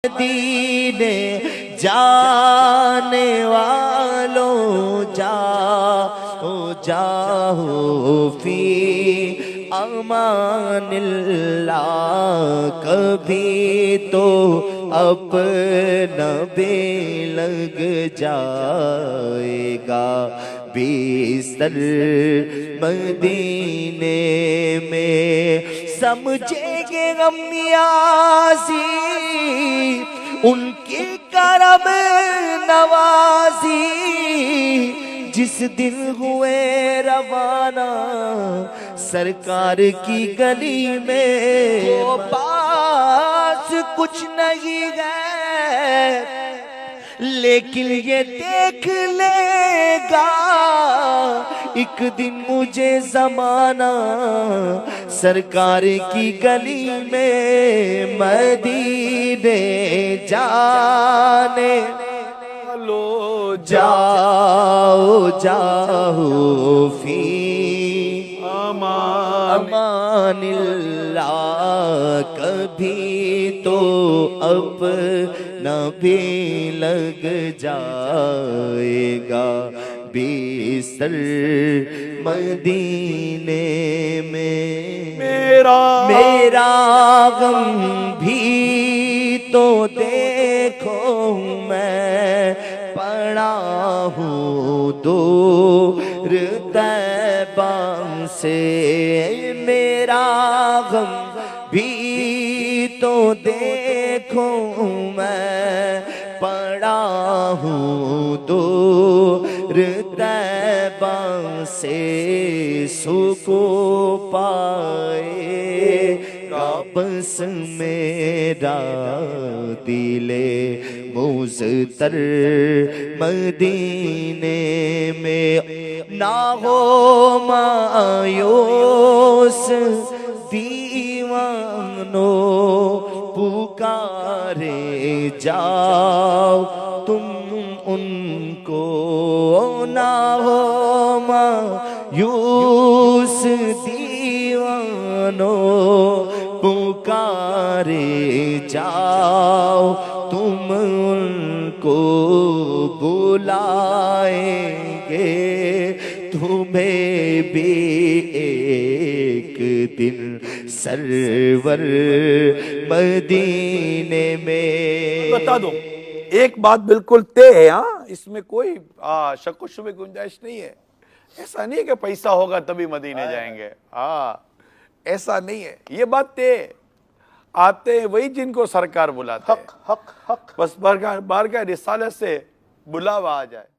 مدینے جانے والوں جاؤ فی امان اللہ، کبھی تو اپنا بھی لگ جائے گا بستر مدینے میں۔ سمجھیں گے غم نیازی ان کی کرم نوازی، جس دن ہوئے روانہ سرکار کی گلی میں۔ وہ پاس کچھ نہیں ہے لیکن یہ دیکھ لے گا ایک دن مجھے زمانہ سرکار کی گلی میں۔ مدینے جانے والو جاؤ فی امان اللہ، کبھی تو اپنا بھی لگ جائے گا بستر مدینے میں۔ میرا غم بھی تو دیکھو میں پڑا ہوں دور طیبہ سے، میرا غم بھی تو دیکھو میں پڑا ہوں دور طیبہ سے، سکون پائے گا بس میرا دل مضطر مدینے میں۔ نہ ہو مایوس دیوانو پکارے جاؤ تم ان کو، نہ ہو مایوس دیوانو پکارے جاؤ تم ان کو، بلائیں گے تمہیں بھی ایک دن سرور مدینے میں۔ بتا دو ایک بات بالکل طے ہے، ہاں اس میں کوئی شک و شبہ گنجائش نہیں ہے۔ ایسا نہیں ہے کہ پیسہ ہوگا تبھی مدینے جائیں گے، ایسا نہیں ہے، یہ بات طے ہے۔ آتے ہیں وہی جن کو سرکار بلاتے ہیں، بس بارگاہ رسالت سے بلاوا آ جائے۔